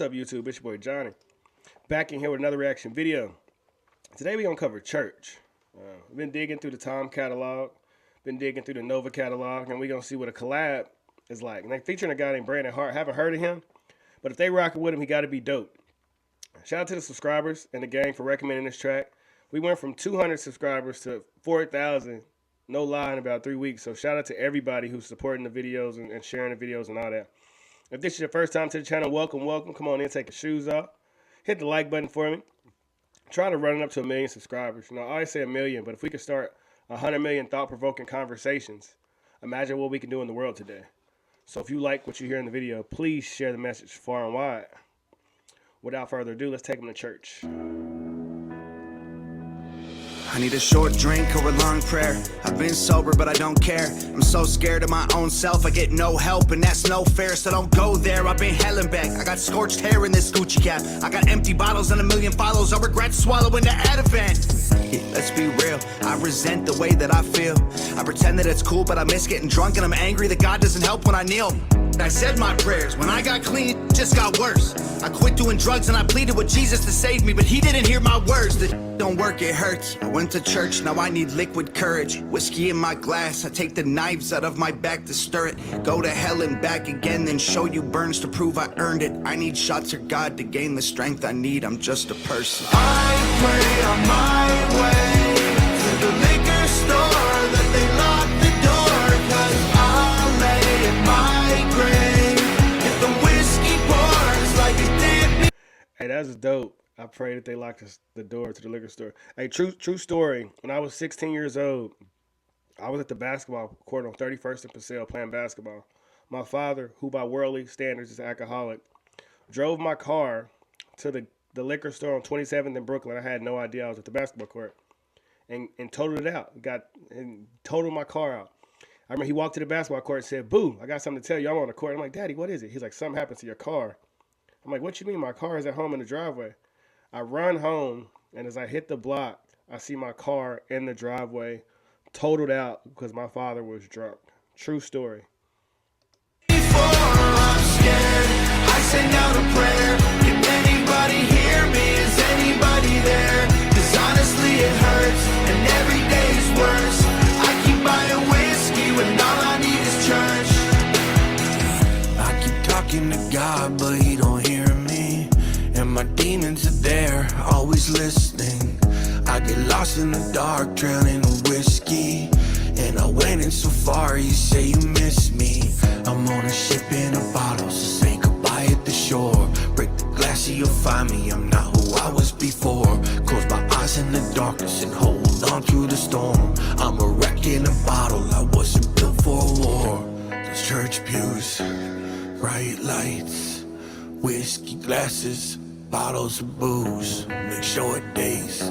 What's up, YouTube? It's your boy Johnny. Back in here with another reaction video. Today we're going to cover church. We've been digging through the Tom catalog, been digging through the Nova catalog, and we're going to see what a collab is like. And they're featuring a guy named Hart. Haven't heard of him, but if they rocking with him, he got to be dope. Shout out to the subscribers and the gang for recommending this track. We went from 200 subscribers to 4,000, no lie, in about 3 weeks. So shout out to everybody who's supporting the videos and sharing the videos and all that. If this is your first time to the channel, welcome. Come on in, take your shoes off. Hit the like button for me. Try to run it up to 1 million subscribers. You know, I always say 1 million, but if we could start 100 million thought-provoking conversations, imagine what we can do in the world today. So if you like what you hear in the video, please share the message far and wide. Without further ado, let's take them to church. I need a short drink or a long prayer. I've been sober, but I don't care. I'm so scared of my own self, I get no help, and that's no fair, so don't go there. I've been hell and back. I got scorched hair in this Gucci cap. I got empty bottles and 1 million follows. I regret swallowing the Ativan. Yeah, let's be real, I resent the way that I feel. I pretend that it's cool, but I miss getting drunk, and I'm angry that God doesn't help when I kneel. I said my prayers. When I got clean, it just got worse. I quit doing drugs and I pleaded with Jesus to save me, but he didn't hear my words. The don't work, it hurts. I went to church, now I need liquid courage. Whiskey in my glass, I take the knives out of my back to stir it. Go to hell and back again, then show you burns to prove I earned it. I need shots of God to gain the strength I need. I'm just a person. I pray on my way to the liquor store that they lock the door, 'cause I'll lay in my grave if the whiskey pours like it did me. Hey, that's dope. I pray that they lock the door to the liquor store. Hey, true story. When I was 16 years old, I was at the basketball court on 31st and Paseo playing basketball. My father, who by worldly standards is an alcoholic, drove my car to the liquor store on 27th in Brooklyn. I had no idea I was at the basketball court, and totaled it out. Totaled my car out. I remember he walked to the basketball court and said, "Boo, I got something to tell you. I'm on the court." I'm like, "Daddy, what is it?" He's like, "Something happened to your car." I'm like, "What you mean? My car is at home in the driveway." I run home, and as I hit the block, I see my car in the driveway, totaled out because my father was drunk. True story. Before I'm scared, I send out a prayer. Can anybody hear me? Is anybody there? 'Cause honestly it hurts, and every day's worse. I keep buying whiskey when all I need is church. I keep talking to God, but he don't hear me. And my demons are there, always listening. I get lost in the dark, drowning in whiskey. And I went in so far, you say you miss me. I'm on a ship in a bottle, so say goodbye at the shore. Break the glass so you'll find me, I'm not who I was before. Close my eyes in the darkness and hold on through the storm. I'm a wreck in a bottle, I wasn't built for a war. Those church pews, bright lights, whiskey glasses, bottles of booze, make short days,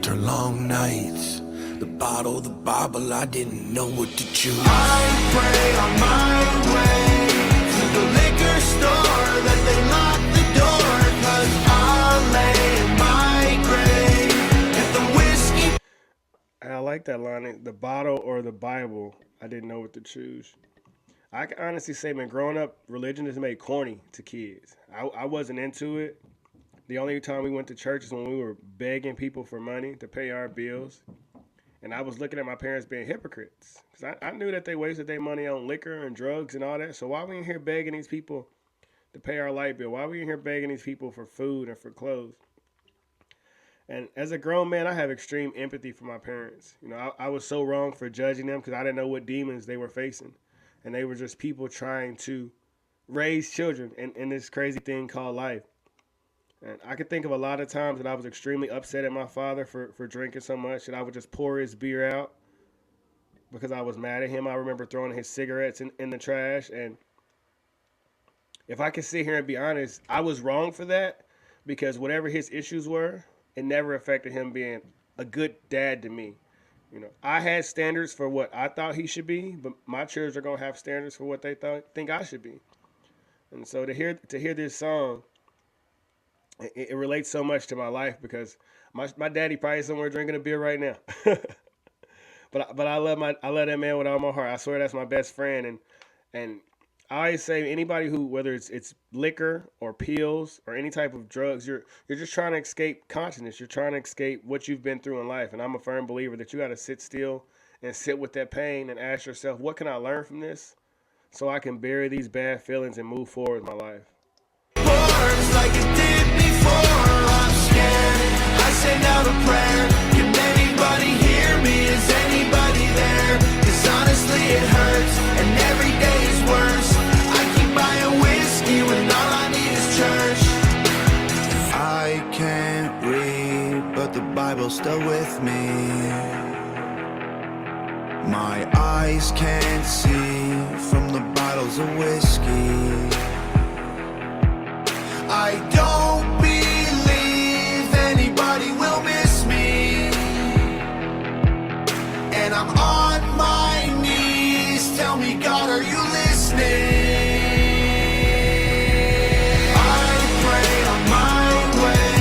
turn long nights. The bottle, the Bible, I didn't know what to choose. I pray on my way to the liquor store that they lock the door, 'cause I'll lay in my grave if the whiskey. And I like that line, the bottle or the Bible, I didn't know what to choose. I can honestly say, man, growing up, religion is made corny to kids. I wasn't into it. The only time we went to church is when we were begging people for money to pay our bills. And I was looking at my parents being hypocrites. Because I knew that they wasted their money on liquor and drugs and all that. So why we in here begging these people to pay our light bill? Why we in here begging these people for food and for clothes? And as a grown man, I have extreme empathy for my parents. You know, I was so wrong for judging them because I didn't know what demons they were facing. And they were just people trying to raise children in this crazy thing called life. And I could think of a lot of times that I was extremely upset at my father for drinking so much that I would just pour his beer out because I was mad at him. I remember throwing his cigarettes in the trash. And if I could sit here and be honest, I was wrong for that because whatever his issues were, it never affected him being a good dad to me. You know, I had standards for what I thought he should be, but my children are going to have standards for what they think I should be. And so to hear this song, it relates so much to my life because my daddy probably somewhere drinking a beer right now. But I love that man with all my heart. I swear that's my best friend, and I always say anybody who, whether it's liquor or pills or any type of drugs, you're just trying to escape consciousness. You're trying to escape what you've been through in life. And I'm a firm believer that you got to sit still and sit with that pain and ask yourself, what can I learn from this so I can bury these bad feelings and move forward with my life? Like it did before, I'm scared. I send out a prayer. Can anybody hear me? Is anybody there? 'Cause honestly it hurts and every day's worse. I keep buying whiskey when all I need is church. I can't read, but the Bible's still with me. My eyes can't see from the bottles of whiskey. I don't believe anybody will miss me. And I'm on my knees. Tell me, God, are you listening? I pray on my way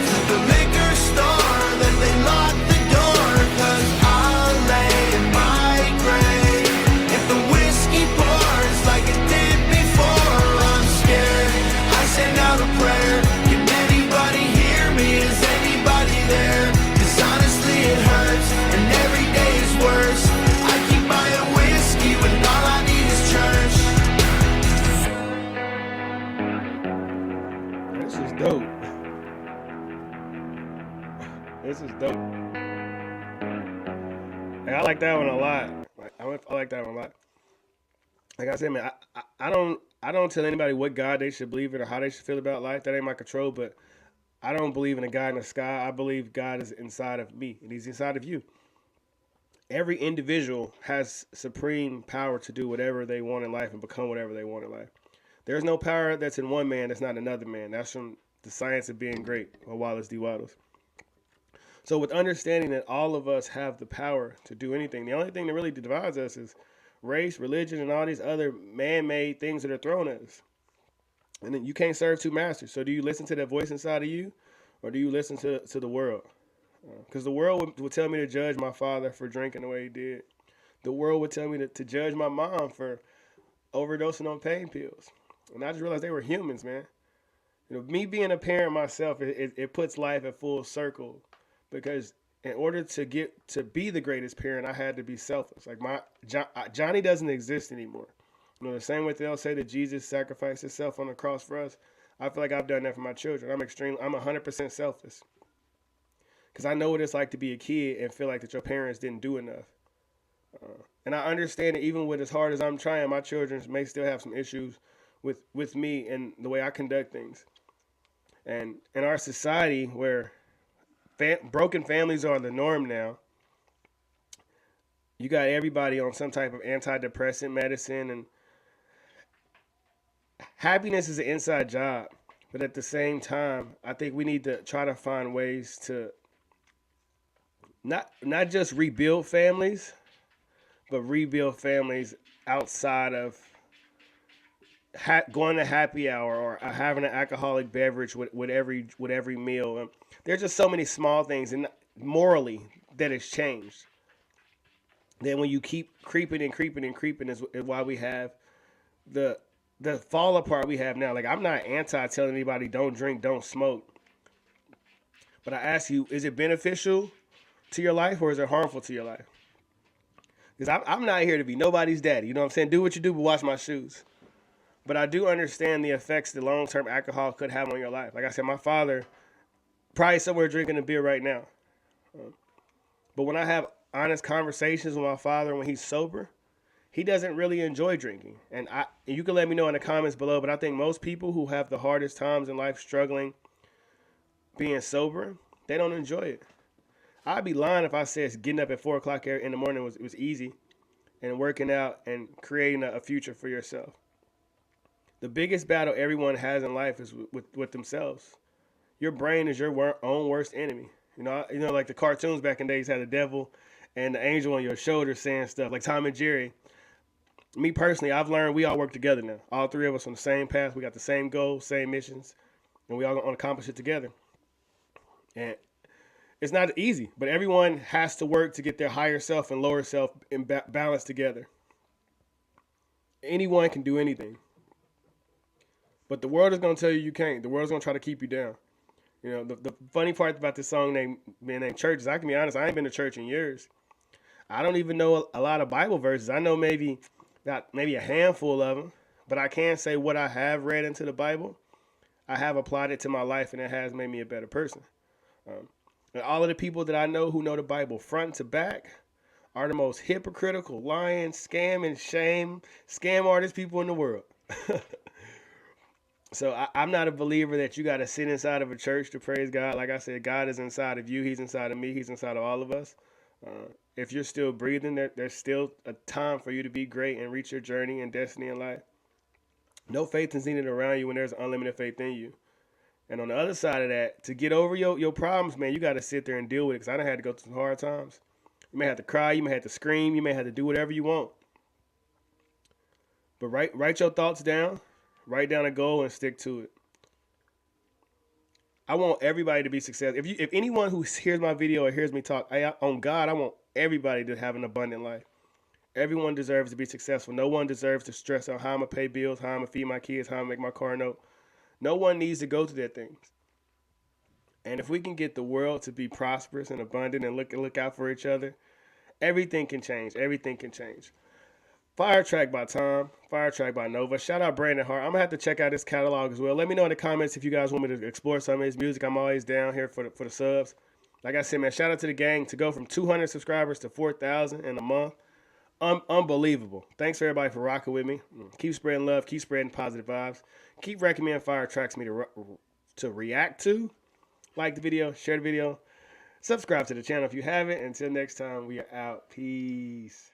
to the liquor store that they lock the door. 'Cause I'll lay in my grave if the whiskey pours like it did before. I'm scared. I send out a prayer. Can anybody hear me? Is anybody there? 'Cause honestly it hurts and every day is worse. I keep buying whiskey when all I need is church. This is dope. This is dope. Hey, I like that one a lot. I like that one a lot. Like I said, man, I don't tell anybody what God they should believe in or how they should feel about life. That ain't my control. But I don't believe in a God in the sky. I believe God is inside of me, and He's inside of you. Every individual has supreme power to do whatever they want in life and become whatever they want in life. There's no power that's in one man that's not another man. That's from the science of being great, by Wallace D. Wattles. So with understanding that all of us have the power to do anything, the only thing that really divides us is race, religion, and all these other man-made things that are thrown at us. And then you can't serve two masters. So do you listen to that voice inside of you, or do you listen to the world? Because the world would tell me to judge my father for drinking the way he did. The world would tell me to judge my mom for overdosing on pain pills. And I just realized they were humans, man. You know, me being a parent myself, it puts life at full circle. Because in order to get to be the greatest parent, I had to be selfless. Like Johnny doesn't exist anymore. You know, the same way they'll say that Jesus sacrificed himself on the cross for us. I feel like I've done that for my children. I'm 100% selfless. Because I know what it's like to be a kid and feel like that your parents didn't do enough. And I understand that even with as hard as I'm trying, my children may still have some issues with me and the way I conduct things. And in our society where broken families are the norm now, you got everybody on some type of antidepressant medicine, and happiness is an inside job. But at the same time, I think we need to try to find ways to not just rebuild families, but rebuild families outside of going to happy hour or having an alcoholic beverage with every meal. There's just so many small things, and morally that has changed. Then when you keep creeping is why we have the fall apart we have now. Like, I'm not anti telling anybody don't drink, don't smoke, but I ask you, is it beneficial to your life or is it harmful to your life? Because I'm not here to be nobody's daddy. You know what I'm saying? Do what you do, but watch my shoes. But I do understand the effects that long-term alcohol could have on your life. Like I said, my father probably somewhere drinking a beer right now. But when I have honest conversations with my father when he's sober, he doesn't really enjoy drinking. And you can let me know in the comments below, but I think most people who have the hardest times in life struggling being sober, they don't enjoy it. I'd be lying if I said getting up at 4 o'clock in the morning was easy, and working out and creating a future for yourself. The biggest battle everyone has in life is with themselves. Your brain is your own worst enemy. You know, like the cartoons back in the days had the devil and the angel on your shoulder saying stuff, like Tom and Jerry. Me personally, I've learned we all work together now. All three of us on the same path. We got the same goals, same missions, and we all going to accomplish it together. And it's not easy, but everyone has to work to get their higher self and lower self in balance together. anyone can do anything. But the world is going to tell you you can't. The world's going to try to keep you down. You know, the funny part about this song being named church is, I can be honest, I ain't been to church in years. I don't even know a lot of Bible verses. I know maybe a handful of them, but I can say what I have read into the Bible, I have applied it to my life, and it has made me a better person. And all of the people that I know who know the Bible front to back are the most hypocritical, lying, scam artist people in the world. So I'm not a believer that you got to sit inside of a church to praise God. Like I said, God is inside of you. He's inside of me. He's inside of all of us. If you're still breathing, there's still a time for you to be great and reach your journey and destiny in life. No faith is needed around you when there's unlimited faith in you. And on the other side of that, to get over your problems, man, you got to sit there and deal with it, because I done had to go through some hard times. You may have to cry. You may have to scream. You may have to do whatever you want. But write your thoughts down. Write down a goal and stick to it. I want everybody to be successful. If anyone who hears my video or hears me talk, on God, I want everybody to have an abundant life. Everyone deserves to be successful. No one deserves to stress out how I'm going to pay bills, how I'm going to feed my kids, how I'm going to make my car note. No one needs to go through that things. And if we can get the world to be prosperous and abundant and look out for each other, everything can change. Everything can change. Fire Track by Tom. Fire Track by Nova. Shout out Brandon Hart. I'm going to have to check out his catalog as well. Let me know in the comments if you guys want me to explore some of his music. I'm always down here for the subs. Like I said, man, shout out to the gang. To go from 200 subscribers to 4,000 in a month. Unbelievable. Thanks for everybody for rocking with me. Keep spreading love. Keep spreading positive vibes. Keep recommending fire tracks me to react to. Like the video. Share the video. Subscribe to the channel if you haven't. Until next time, we are out. Peace.